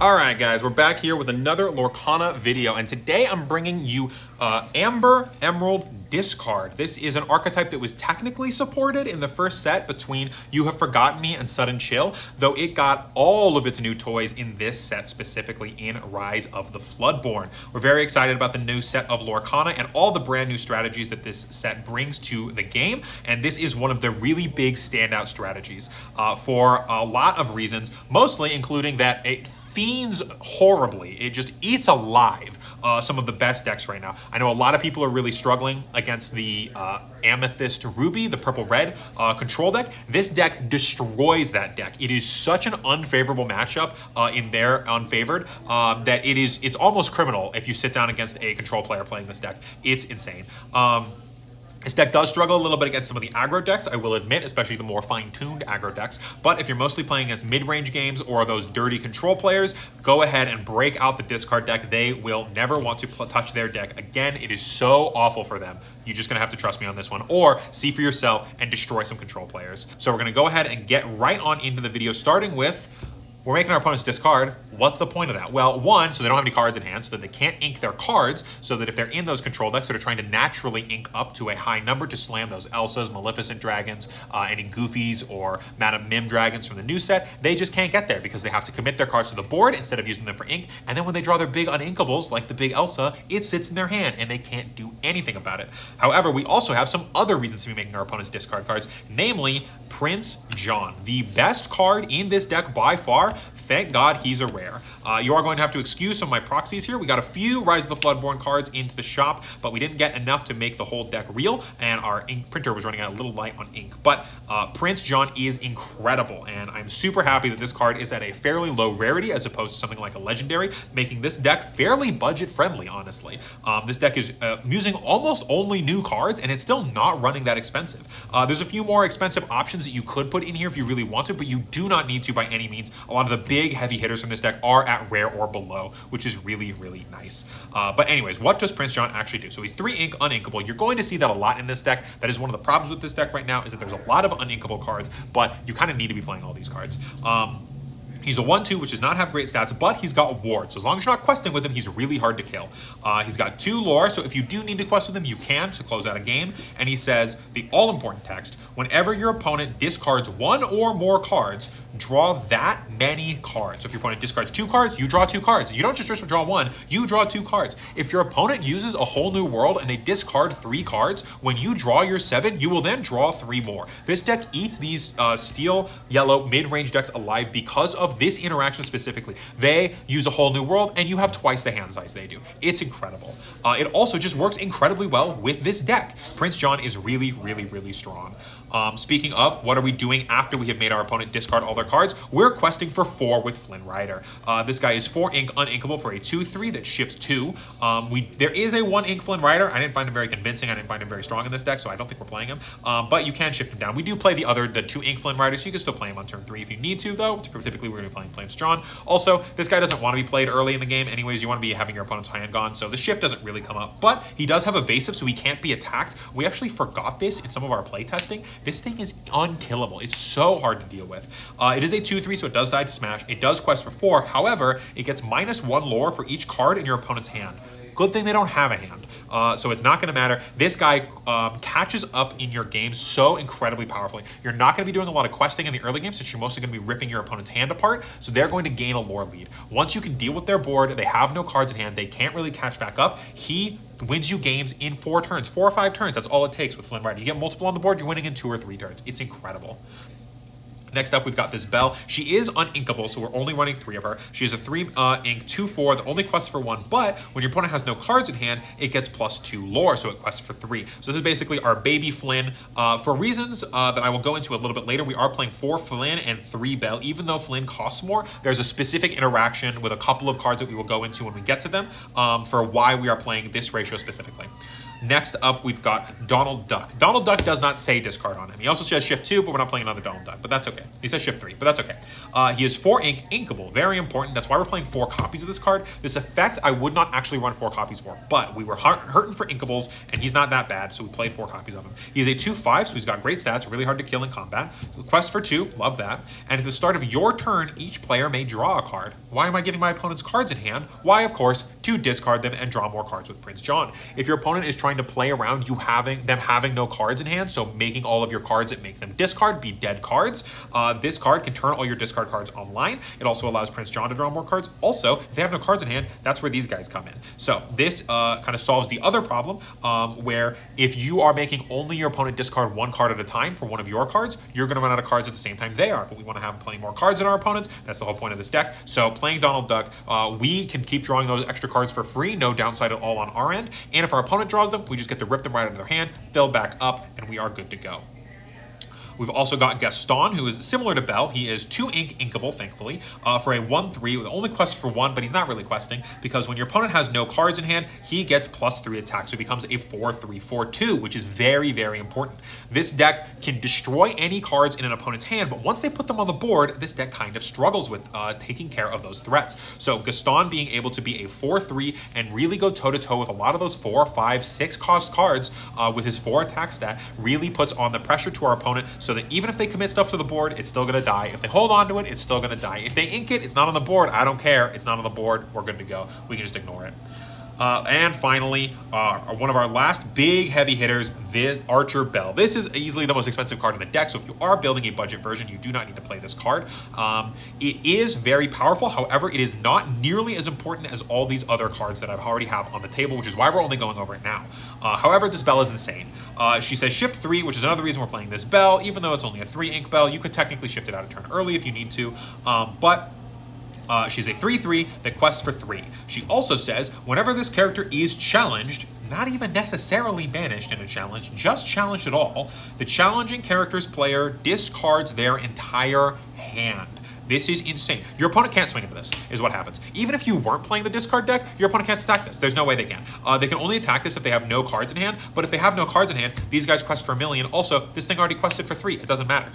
Alright guys, we're back here with another Lorcana video, and today I'm bringing you Amber Emerald Discard. This is an archetype that was technically supported in the first set between You Have Forgotten Me and Sudden Chill, though it got all of its new toys in this set, specifically in Rise of the Floodborn. We're very excited about the new set of Lorcana and all the brand new strategies that this set brings to the game, and this is one of the really big standout strategies for a lot of reasons, mostly including that it fiends horribly. It just eats alive some of the best decks right now. I know a lot of people are really struggling against the Amethyst Ruby, the purple-red control deck. This deck destroys that deck. It is such an unfavorable matchup in their unfavored that it's almost criminal if you sit down against a control player playing this deck. It's insane. This deck does struggle a little bit against some of the aggro decks, I will admit, especially the more fine-tuned aggro decks. But if you're mostly playing against mid-range games or those dirty control players, go ahead and break out the discard deck. They will never want to touch their deck again. It is so awful for them. You're just going to have to trust me on this one, or see for yourself and destroy some control players. So we're going to go ahead and get right on into the video, starting with we're making our opponents discard. What's the point of that? Well, one, so they don't have any cards in hand, so that they can't ink their cards, so that if they're in those control decks that are trying to naturally ink up to a high number to slam those Elsas, Maleficent Dragons, any Goofies or Madame Mim Dragons from the new set, they just can't get there because they have to commit their cards to the board instead of using them for ink, and then when they draw their big uninkables, like the big Elsa, it sits in their hand and they can't do anything about it. However, we also have some other reasons to be making our opponents discard cards, namely Prince John, the best card in this deck by far. Thank God he's a rare. You are going to have to excuse some of my proxies here. We got a few Rise of the Floodborn cards into the shop, but we didn't get enough to make the whole deck real, and our ink printer was running out a little light on ink. But Prince John is incredible, and I'm super happy that this card is at a fairly low rarity as opposed to something like a legendary, making this deck fairly budget-friendly, honestly. This deck is using almost only new cards, and it's still not running that expensive. There's a few more expensive options that you could put in here if you really want to, but you do not need to by any means. A lot of the big heavy hitters from this deck are at rare or below, which is really, really nice. But anyways, what does Prince John actually do? So he's 3 ink, uninkable. You're going to see that a lot in this deck. That is one of the problems with this deck right now, is that there's a lot of uninkable cards, but you kind of need to be playing all these cards. He's a 1/2, which does not have great stats, but he's got Ward. So as long as you're not questing with him, he's really hard to kill. He's got 2 lore, so if you do need to quest with him, you can to close out a game. And he says, the all-important text, whenever your opponent discards 1 or more cards, draw that many cards. So if your opponent discards 2 cards, you draw 2 cards. You don't just draw 1, you draw 2 cards. If your opponent uses a whole new world and they discard 3 cards, when you draw your 7, you will then draw 3 more. This deck eats these steel, yellow, mid-range decks alive because of this interaction specifically. They use a whole new world and you have twice the hand size they do. It's incredible. It also just works incredibly well with this deck. Prince John is really, really, really strong. Speaking of, what are we doing after we have made our opponent discard all their cards? We're questing for 4 with Flynn Rider. This guy is 4 ink, uninkable for a 2/3 that shifts 2. There is a 1 ink Flynn Rider. I didn't find him very convincing. I didn't find him very strong in this deck, so I don't think we're playing him. But you can shift him down. We do play the 2 ink Flynn Rider, so you can still play him on turn 3 if you need to, though. Typically, we're going to be playing Prince John. Also, this guy doesn't want to be played early in the game. Anyways, you want to be having your opponent's hand gone, so the shift doesn't really come up. But he does have evasive, so he can't be attacked. We actually forgot this in some of our play testing. This thing is unkillable. It's so hard to deal with. It is a 2/3, so it does die to smash. It does quest for 4. However, it gets -1 lore for each card in your opponent's hand. Good thing they don't have a hand, so it's not going to matter. This guy catches up in your game so incredibly powerfully. You're not going to be doing a lot of questing in the early game since you're mostly going to be ripping your opponent's hand apart, so they're going to gain a lore lead. Once you can deal with their board, they have no cards in hand, they can't really catch back up. He wins you games in 4 turns, 4 or 5 turns. That's all it takes with Flynn Rider. You get multiple on the board, you're winning in 2 or 3 turns. It's incredible. Next up, we've got this Belle. She is uninkable, so we're only running 3 of her. She is a 3 ink, 2/4 that only quests for 1, but when your opponent has no cards in hand, it gets +2 lore, so it quests for 3. So this is basically our baby Flynn. For reasons that I will go into a little bit later, we are playing 4 Flynn and 3 Belle. Even though Flynn costs more, there's a specific interaction with a couple of cards that we will go into when we get to them for why we are playing this ratio specifically. Next up, we've got Donald Duck. Donald Duck does not say discard on him. He also says shift 2, but we're not playing another Donald Duck, but that's okay. He says shift 3, but that's okay. He is 4 ink, inkable, very important. That's why we're playing 4 copies of this card. This effect I would not actually run 4 copies for, but we were hurting for inkables, and he's not that bad, so we played 4 copies of him. He is a 2/5, so he's got great stats, really hard to kill in combat. So quest for 2, love that. And at the start of your turn, each player may draw a card. Why am I giving my opponent's cards in hand? Why, of course, to discard them and draw more cards with Prince John. If your opponent is trying to play around you having no cards in hand, so making all of your cards that make them discard be dead cards, this card can turn all your discard cards online. It also allows Prince John to draw more cards. Also, if they have no cards in hand, that's where these guys come in. So this kind of solves the other problem where if you are making only your opponent discard 1 card at a time for one of your cards, you're going to run out of cards at the same time they are. But we want to have plenty more cards in our opponents. That's the whole point of this deck. So playing Donald Duck, we can keep drawing those extra cards for free, no downside at all on our end. And if our opponent draws them, we just get to rip them right out of their hand, fill back up, and we are good to go. We've also got Gaston, who is similar to Bell. He is 2 ink, inkable, thankfully, for a 1/3 with only quest for 1, but he's not really questing because when your opponent has no cards in hand, he gets +3 attack, so he becomes a 4/3/4/2, which is very, very important. This deck can destroy any cards in an opponent's hand, but once they put them on the board, this deck kind of struggles with taking care of those threats. So Gaston being able to be a 4/3 and really go toe-to-toe with a lot of those 4, 5, 6 cost cards with his 4 attack stat really puts on the pressure to our opponent, so that even if they commit stuff to the board, it's still going to die. If they hold on to it, it's still going to die. If they ink it, it's not on the board. I don't care. It's not on the board. We're good to go. We can just ignore it. And finally, one of our last big heavy hitters, the Archer Bell. This is easily the most expensive card in the deck, so if you are building a budget version, you do not need to play this card. It is very powerful, however, it is not nearly as important as all these other cards that I already have on the table, which is why we're only going over it now. However, this Bell is insane. She says shift 3, which is another reason we're playing this Bell. Even though it's only a 3 ink Bell, you could technically shift it out a turn early if you need to, but she's a 3/3 that quests for 3. She also says, whenever this character is challenged, not even necessarily banished in a challenge, just challenged at all, the challenging character's player discards their entire hand. This is insane. Your opponent can't swing into this, is what happens. Even if you weren't playing the discard deck, your opponent can't attack this. There's no way they can. They can only attack this if they have no cards in hand, but if they have no cards in hand, these guys quest for 1,000,000. Also, this thing already quested for 3. It doesn't matter.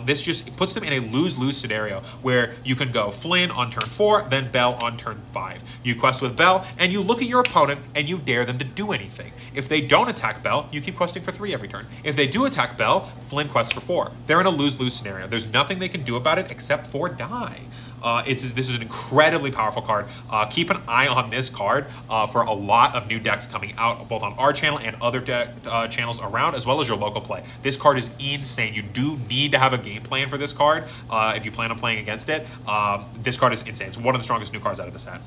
This just puts them in a lose-lose scenario where you can go Flynn on turn 4, then Bell on turn 5. You quest with Bell, and you look at your opponent, and you dare them to do anything. If they don't attack Bell, you keep questing for 3 every turn. If they do attack Bell, Flynn quests for 4. They're in a lose-lose scenario. There's nothing they can do about it except for die. This is an incredibly powerful card. Keep an eye on this card for a lot of new decks coming out, both on our channel and other channels around, as well as your local play. This card is insane. You do need to have a game plan for this card if you plan on playing against it. This card is insane. It's one of the strongest new cards out of the set.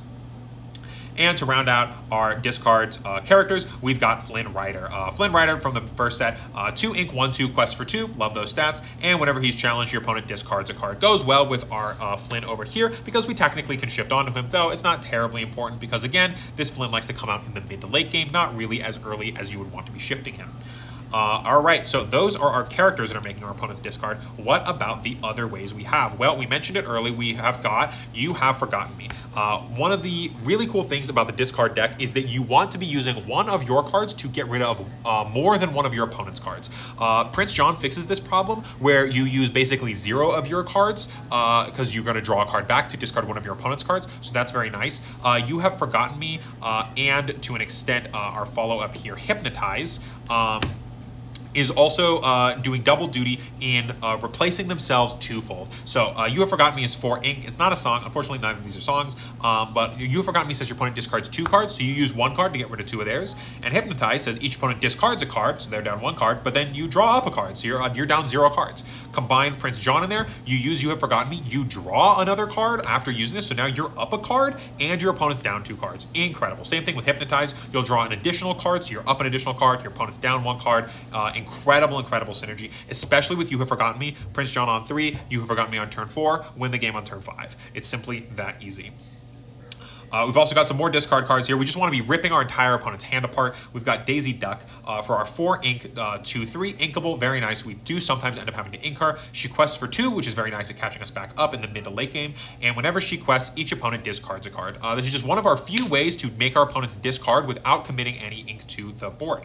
And to round out our discards characters, we've got Flynn Rider. Flynn Rider from the first set, 2 ink, 1/2, quest for 2. Love those stats. And whenever he's challenged, your opponent discards a card. Goes well with our Flynn over here because we technically can shift onto him, though it's not terribly important because, again, this Flynn likes to come out in the mid to late game, not really as early as you would want to be shifting him. All right, so those are our characters that are making our opponents discard. What about the other ways we have? Well, we mentioned it early. We have got You Have Forgotten Me. One of the really cool things about the discard deck is that you want to be using one of your cards to get rid of more than one of your opponent's cards. Prince John fixes this problem where you use basically 0 of your cards because you're going to draw a card back to discard one of your opponent's cards, so that's very nice. You Have Forgotten Me and to an extent our follow-up here, Hypnotize, is also doing double duty in replacing themselves twofold. So You Have Forgotten Me is 4 ink. It's not a song. Unfortunately, neither of these are songs. But You Have Forgotten Me says your opponent discards 2 cards, so you use 1 card to get rid of 2 of theirs. And Hypnotize says each opponent discards a card, so they're down 1 card, but then you draw up a card, so you're down 0 cards. Combine Prince John in there, you use You Have Forgotten Me, you draw another card after using this, so now you're up a card, and your opponent's down 2 cards. Incredible. Same thing with Hypnotize. You'll draw an additional card, so you're up an additional card, your opponent's down 1 card. Incredible synergy, especially with You Have Forgotten Me. Prince John on 3, You Have Forgotten Me on turn 4, win the game on turn 5. It's simply that easy. We've also got some more discard cards here. We just want to be ripping our entire opponent's hand apart. We've got Daisy Duck for our 4 ink, 2/3 inkable, very nice. We do sometimes end up having to ink her. She quests for 2, which is very nice at catching us back up in the mid to late game. And whenever she quests, each opponent discards a card. This is just one of our few ways to make our opponents discard without committing any ink to the board.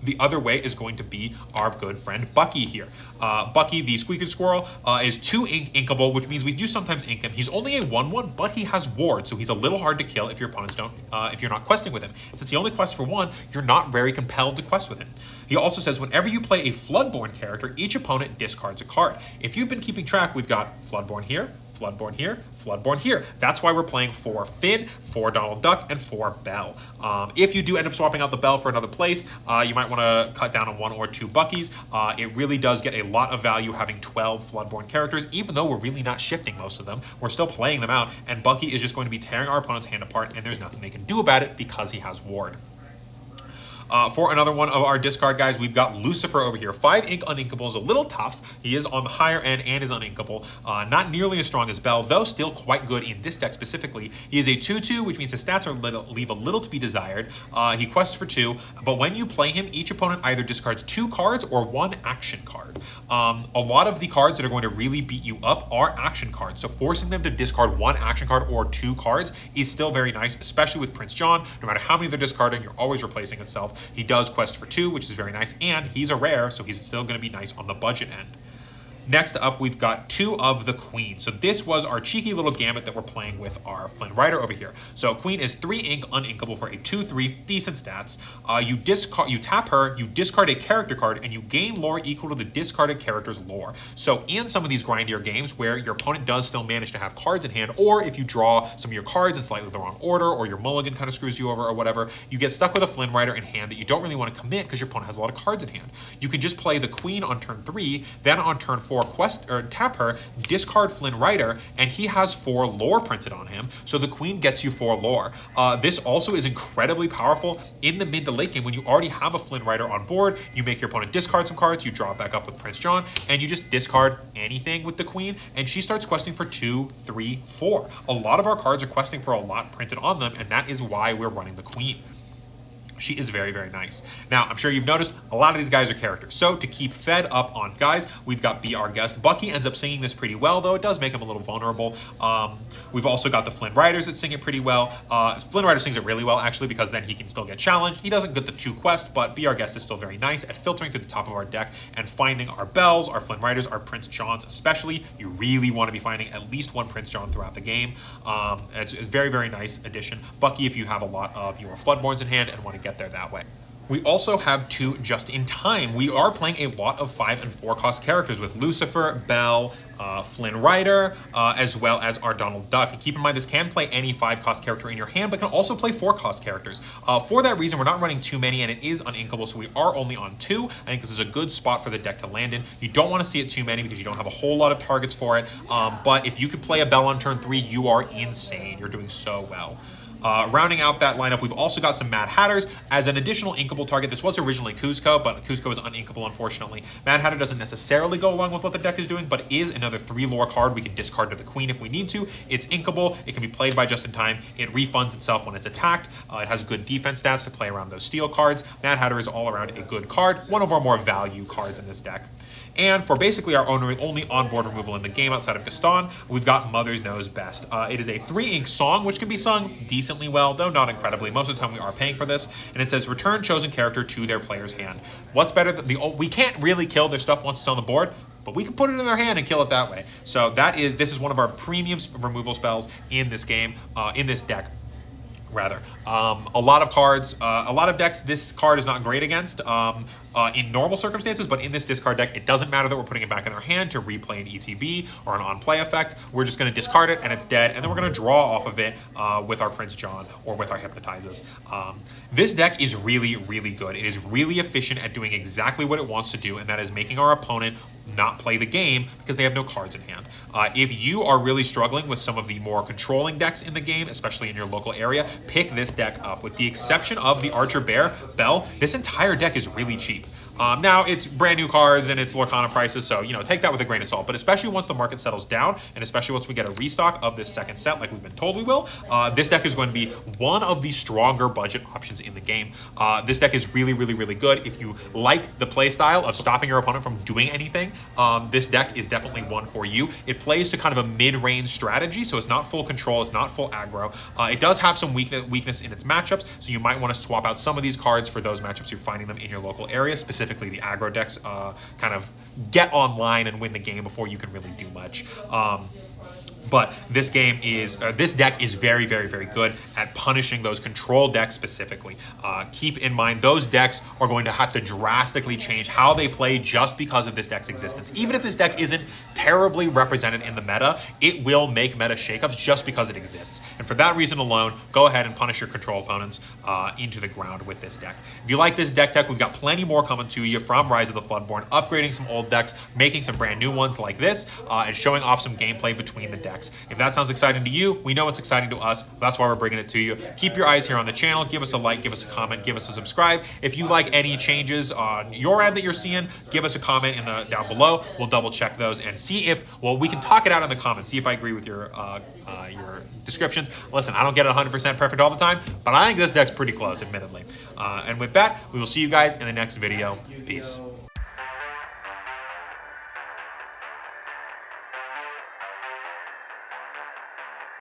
The other way is going to be our good friend Bucky here. Bucky, the squeaky squirrel, is 2 inkable, which means we do sometimes ink him. He's only a 1/1, but he has ward, so he's a little hard to kill if your opponents don't, if you're not questing with him. Since he only quests for 1, you're not very compelled to quest with him. He also says whenever you play a Floodborn character, each opponent discards a card. If you've been keeping track, we've got Floodborn here, Floodborn here, Floodborn here. That's why we're playing 4 Finn, 4 Donald Duck, and 4 Belle. If you do end up swapping out the Belle for another place, you might want to cut down on 1 or 2 Buckies. It really does get a lot of value having 12 Floodborn characters, even though we're really not shifting most of them. We're still playing them out, and Bucky is just going to be tearing our opponent's hand apart, and there's nothing they can do about it because he has ward. For another one of our discard guys, we've got Lucifer over here. 5 ink uninkable is a little tough. He is on the higher end and is uninkable. Not nearly as strong as Belle, though still quite good in this deck specifically. He is a 2/2, which means his stats leave a little to be desired. He quests for 2, but when you play him, each opponent either discards 2 cards or 1 action card. A lot of the cards that are going to really beat you up are action cards, so forcing them to discard 1 action card or 2 cards is still very nice, especially with Prince John. No matter how many they're discarding, you're always replacing itself. He does quest for 2, which is very nice, and he's a rare, so he's still going to be nice on the budget end. Next up, we've got 2 of the Queen. So this was our cheeky little gambit that we're playing with our Flynn Rider over here. So Queen is 3 ink uninkable for a 2/3, decent stats. You tap her, you discard a character card, and you gain lore equal to the discarded character's lore. So in some of these grindier games where your opponent does still manage to have cards in hand, or if you draw some of your cards in slightly the wrong order, or your mulligan kind of screws you over or whatever, you get stuck with a Flynn Rider in hand that you don't really want to commit because your opponent has a lot of cards in hand. You can just play the Queen on turn 3, then on turn 4, quest or tap her, discard Flynn Rider, and he has 4 lore printed on him, so the Queen gets you 4 lore. This also is incredibly powerful in the mid to late game when you already have a Flynn Rider on board. You make your opponent discard some cards, you draw it back up with Prince John, and you just discard anything with the Queen, and she starts questing for 2, 3, 4. A lot of our cards are questing for a lot printed on them, and that is why we're running the Queen. She is very, very nice. Now, I'm sure you've noticed a lot of these guys are characters. So to keep fed up on guys, we've got Be Our Guest. Bucky ends up singing this pretty well, though it does make him a little vulnerable. We've also got the Flynn Riders that sing it pretty well. Flynn Rider sings it really well, actually, because then he can still get challenged. He doesn't get the 2 quest, but Be Our Guest is still very nice at filtering through the top of our deck and finding our Bells, our Flynn Riders, our Prince Johns especially. You really want to be finding at least 1 Prince John throughout the game. It's a very, very nice addition. Bucky, if you have a lot of your Floodborns in hand and want to get there that way. We also have 2 just in time. We are playing a lot of 5 and 4 cost characters with Lucifer, Belle, Flynn Rider, as well as our Donald Duck. And keep in mind, this can play any 5 cost character in your hand, but can also play 4 cost characters. For that reason, we're not running too many, and it is uninkable, so we are only on 2. I think this is a good spot for the deck to land in. You don't want to see it too many because you don't have a whole lot of targets for it, but if you could play a Belle on turn 3, you are insane. You're doing so well. Rounding out that lineup, we've also got some Mad Hatters as an additional inkable target. This was originally Cuzco, but Cuzco is uninkable, unfortunately. Mad Hatter doesn't necessarily go along with what the deck is doing, but is another 3 lore card we can discard to the Queen if we need to. It's inkable. It can be played by just in time. It refunds itself when it's attacked. It has good defense stats to play around those steel cards. Mad Hatter is all around a good card, one of our more value cards in this deck. And for basically our only onboard removal in the game outside of Gaston, we've got Mother Knows Best. It is a 3 ink song, which can be sung decently well, though not incredibly. Most of the time we are paying for this. And it says, return chosen character to their player's hand. What's better than we can't really kill their stuff once it's on the board, but we can put it in their hand and kill it that way. So this is one of our premium removal spells in this game, in this deck. Rather, a lot of cards, a lot of decks, this card is not great against in normal circumstances, but in this discard deck, it doesn't matter that we're putting it back in our hand to replay an ETB or an on-play effect. We're just going to discard it and it's dead, and then we're going to draw off of it with our Prince John or with our Hypnotizes. This deck is really, really good. It is really efficient at doing exactly what it wants to do, and that is making our opponent not play the game because they have no cards in hand. If you are really struggling with some of the more controlling decks in the game, especially in your local area, pick this deck up. With the exception of the Archer Bear, Belle, this entire deck is really cheap. Now, it's brand new cards and it's Lorcana prices, so, you know, take that with a grain of salt. But especially once the market settles down, and especially once we get a restock of this second set, like we've been told we will, this deck is going to be one of the stronger budget options in the game. This deck is really, really, really good. If you like the play style of stopping your opponent from doing anything, this deck is definitely one for you. It plays to kind of a mid-range strategy, so it's not full control, it's not full aggro. It does have some weakness in its matchups, so you might want to swap out some of these cards for those matchups you're finding them in your local area. Specifically, the aggro decks kind of get online and win the game before you can really do much. But this deck is very, very, very good at punishing those control decks specifically. Keep in mind, those decks are going to have to drastically change how they play just because of this deck's existence. Even if this deck isn't terribly represented in the meta, it will make meta shakeups just because it exists. And for that reason alone, go ahead and punish your control opponents into the ground with this deck. If you like this deck tech, we've got plenty more coming to you from Rise of the Floodborn, upgrading some old decks, making some brand new ones like this, and showing off some gameplay between the decks. If that sounds exciting to you, we know it's exciting to us. That's why we're bringing it to you. Keep your eyes here on the channel. Give us a like, give us a comment, give us a subscribe. If you like any changes on your end that you're seeing, give us a comment down below. We'll double check those and see if, well, we can talk it out in the comments. See if I agree with your descriptions. Listen, I don't get it 100% perfect all the time, but I think this deck's pretty close, admittedly. And with that, we will see you guys in the next video. Peace.